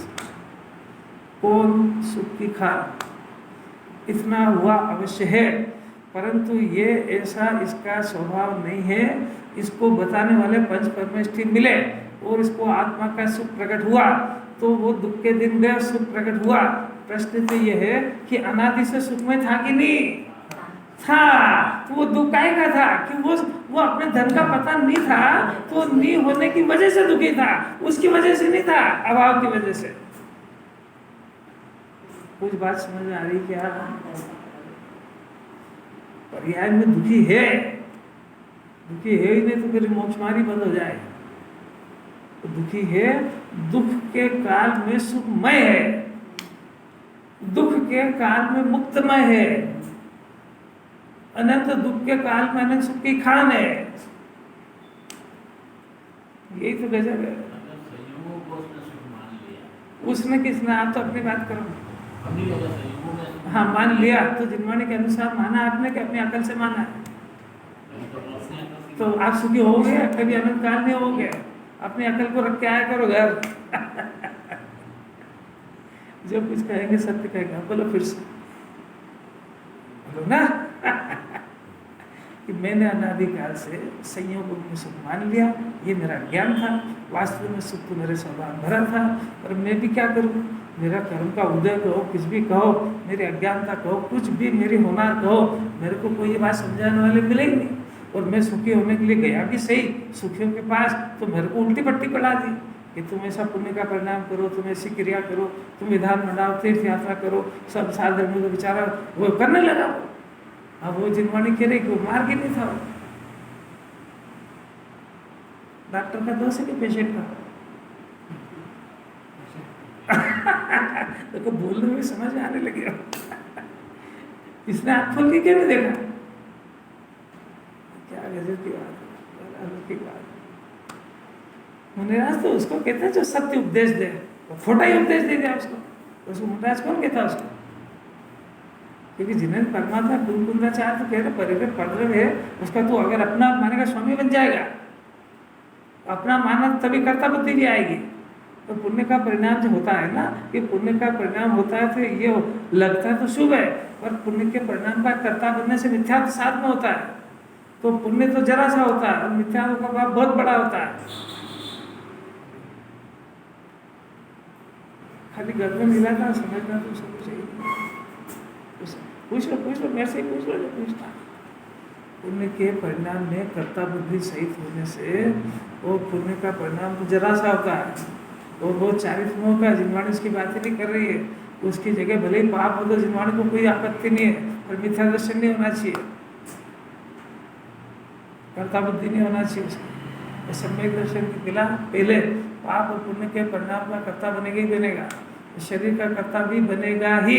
S1: कौन सुख की खान? इतना हुआ अवश्य है, परंतु ये ऐसा इसका स्वभाव नहीं है। इसको बताने वाले पंच परमेष्ठी मिले और इसको आत्मा का सुख प्रकट हुआ तो वो दुख के दिन गए, सुख प्रकट हुआ। प्रश्न तो ये है कि अनादि से सुख में था कि नहीं था? तो वो दुख काहे का था कि वो अपने धन का पता नहीं था, तो नहीं होने की वजह से दुखी था, उसकी वजह से नहीं था, अभाव की वजह से। कुछ बात समझ में आ रही क्या? पर्याय में दुखी है ही नहीं तो फिर मोक्षमारी बंद हो जाए। तो दुखी है, दुख के काल में सुखमय है, दुख के काल में मुक्तमय है, अनंत दुख के काल में अनंत सुख की खान है। यही तो गजब है। उसने किसने? आप तो अपनी बात करो। हाँ, मान लिया तो जिनवाणी के अनुसार माना आपने कि अपनी अकल से माना है, तो आप सुखी हो गए, कभी अनंत काल में हो गए। अपनी अकल को रख के आया करो घर। जो कुछ कहेंगे सत्य कहेंगे। बोलो फिर से, बोलो ना। कि मैंने अनादिकाल से संयोग में सुख मान लिया, ये मेरा ज्ञान था। वास्तव में सुख तो मेरे स्वभाव भरा था, पर मैं भी क्या करूं? मेरा कर्म का उदय कहो, कुछ भी कहो, मेरी अज्ञानता कहो, कुछ भी मेरी होनार कहो, मेरे को कोई ये बात समझाने वाले मिलेंगे नहीं। और मैं सुखी होने के लिए गया भी सही सुखियों के पास, तो मेरे को उल्टी पट्टी पढ़ा दी कि तुम ऐसा पुण्य का परिणाम करो, तुम ऐसी क्रिया करो, तुम विधान बनाओ, तीर्थ यात्रा करो, सब साल धर्म को बेचारा वो करने लगा। अब वो जिनवाणी कह रही कि वो मार्ग ही नहीं था। डॉक्टर का दोष है कि पेशेंट का? देखो बोलने में समझ में आने लगी अब। इसने आँख खोल के क्यों नहीं देखा? क्या गजब की बात है, अलौकिक बात है। मुनिराज तो उसको कहते हैं जो सत्य उपदेश दे, वो खोटा ही उपदेश दे दिया उसको मुनिराज कौन कहता उसको? क्योंकि जिन्हें परमात्मा कुंदाचार्य तो कह रहे परिग्रह पढ़ रहे हैं, उसका तो अगर अपना मानेगा स्वामी बन जाएगा, अपना माना तभी कर्ता बुद्धि भी आएगी। तो पुण्य का परिणाम जो होता है ना, कि पुण्य का परिणाम होता है तो ये लगता तो शुभ है, पर पुण्य के परिणाम का कर्ता बनने से मिथ्या तो साथ में होता है। तो पुण्य तो जरा सा होता है और मिथ्या का भाव बहुत बड़ा होता है। खाली गर्दन मिलाना समझना तो सब चाहिए। पूछ लो मेरे से पूछ लो जो पूछना। पुण्य के परिणाम में कर्ता बुद्धि सहित होने से वो पुण्य का परिणाम तो जरा सा होता है। वो बहुत चारित्र्यों का, जिनवाणी उसकी बातें नहीं कर रही है, उसकी जगह भले ही पाप हो तो जिनवाणी को कोई आपत्ति नहीं है, पर मिथ्या दर्शन नहीं होना चाहिए, कर्ता बुद्धि नहीं होना चाहिए उसको। सम्यक दर्शन के खिला पहले पाप और पुण्य के परिणाम का कर्ता बनेगा ही बनेगा, शरीर का कर्ता भी बनेगा ही,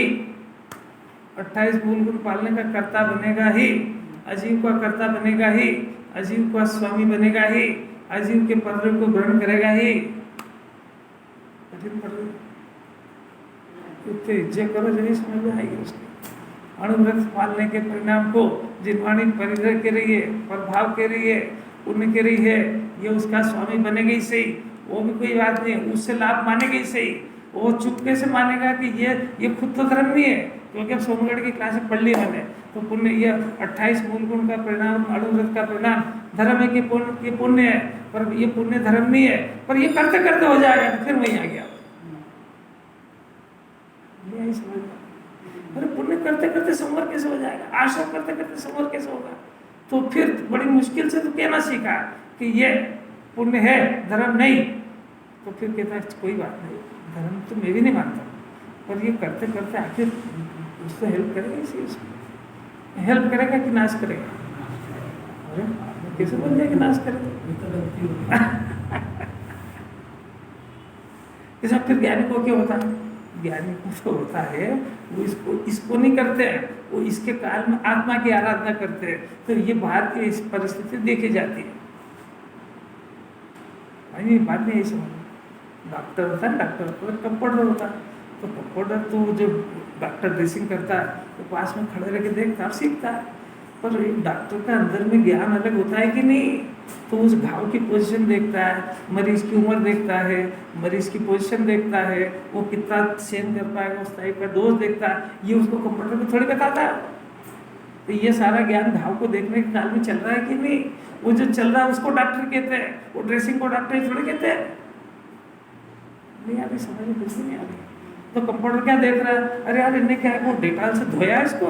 S1: 28 मूल गुण पालने का कर्ता बनेगा ही, अजीव का कर्ता बनेगा ही, अजीव का स्वामी बनेगा ही, अजीव के पद को ग्रहण करेगा ही। इतने इज्जत करो जब समझ में आएगी उसकी। अणुव्रत पालने के परिणाम को जिनवाणी परिग्रह के रही है, प्रभाव के रही है, पुण्य के रही है, ये उसका स्वामी बनेगा ही सही, वो भी कोई बात नहीं, उससे लाभ मानेगा ही सही। वो चुपके से मानेगा कि ये खुद तो धर्म नहीं है, क्योंकि अब सोनगढ़ की क्लास में पढ़ ली मैंने, तो पुण्य ये 28 मूल गुण का परिणाम, अणुव्रत का परिणाम धर्म है कि पुण्य है, पर ये पुण्य धर्म नहीं है, पर ये करते करते हो जाएगा, तो फिर वही आ गया। यही समझ, अरे पुण्य करते करते संवर कैसे हो जाएगा, आश्रम करते करते संवर कैसे होगा? तो फिर बड़ी मुश्किल से तो कहना सीखा कि ये पुण्य है धर्म नहीं, तो फिर कहता है कोई बात नहीं, धर्म तो मैं भी नहीं मानता, पर ये करते करते आखिर उसको हेल्प करेगा, इसी हेल्प करेगा कि नाश करेगा? अरे कैसे बोल जाए कि नाश करेगा? ऐसा फिर ज्ञानी को क्या होता है? ज्ञानी को तो होता है वो इसको नहीं करते हैं, वो इसके काल में आत्मा की आराधना करते हैं, तो ये बाहर की इस परिस्थिति देखी जाती है। बात नहीं समझ। डॉक्टर होता है, डॉक्टर कंपाउंडर होता है, तो कंपाउंडर तो जो डॉक्टर ड्रेसिंग करता है तो पास में खड़े रह के देखता और सीखता है, पर डॉक्टर का अंदर में ज्ञान अलग होता है कि नहीं? तो उस घाव की पोजीशन देखता है, मरीज की उम्र देखता है, मरीज की पोजीशन देखता है, वो कितना सहन कर पाएगा, उस टाइप का डोज देखता है, ये उसको कंपाउंडर को थोड़ी बताता है। तो ये सारा ज्ञान घाव को देखने के काल में चल रहा है कि नहीं? वो जो चल रहा है उसको डॉक्टर कहते हैं, वो ड्रेसिंग को डॉक्टर थोड़ी कहते हैं। नहीं आ रही समझ में, कुछ भी नहीं आ रही। तो कंपाउंडर क्या देख रहा है, अरे यार इनने क्या है, वो डेटॉल से धोया इसको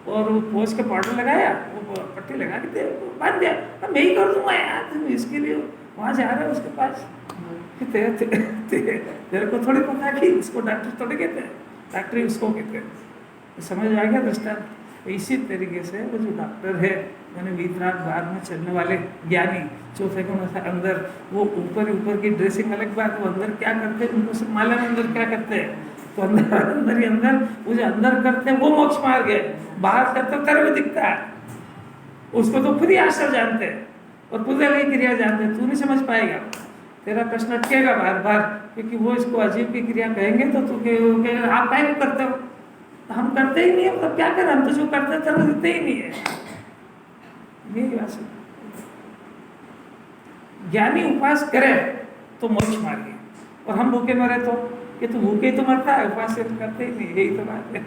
S1: और वो पोंछ के पाउडर लगाया, वो पट्टी लगा के बांध दिया, मैं ही कर दूंगा यार, तुम इसके लिए वहाँ जा रहे हो उसके पास, तेरे को थोड़ी पता कि इसको डॉक्टर थोड़ी कहते हैं, डॉक्टर उसको कहते हैं। समझ आ गया दृष्टांत? इसी तरीके से वो जो डॉक्टर है, यानी वीतराग बाहर में चलने वाले ज्ञानी, चौथे गुण अंदर, वो ऊपर की ड्रेसिंग अलग बात, वो अंदर क्या करते हैं उनको सब मालूम, अंदर क्या करते हैं, तो अंदर ही अंदर वो जो अंदर करते हैं वो मोक्ष मार्ग है, बाहर करते कर्म दिखता है, उसको तो खुद ही आश्रय जानते हैं और खुद ही क्रिया जानते हैं, तू नहीं समझ पाएगा, तेरा प्रश्न अटकेगा बार बार, क्योंकि वो इसको अजीब की क्रिया कहेंगे तो तू कहेगा आप क्या करते हो, तो हम करते ही नहीं है, मतलब क्या करें, हम तो जो करते हैं तरह देते ही नहीं है। मेरी बात सुन, ज्ञानी उपास करे तो मोक्ष मार्ग है, और हम भूखे मरे तो ये तो भूखे ही तो मरता है, उपास करते ही नहीं, यही तो बात है।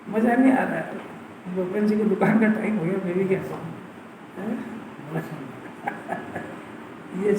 S1: मजा नहीं आ रहा है। गोपन जी की दुकान का टाइम हो गया, मैं भी क्या कहूँ। ये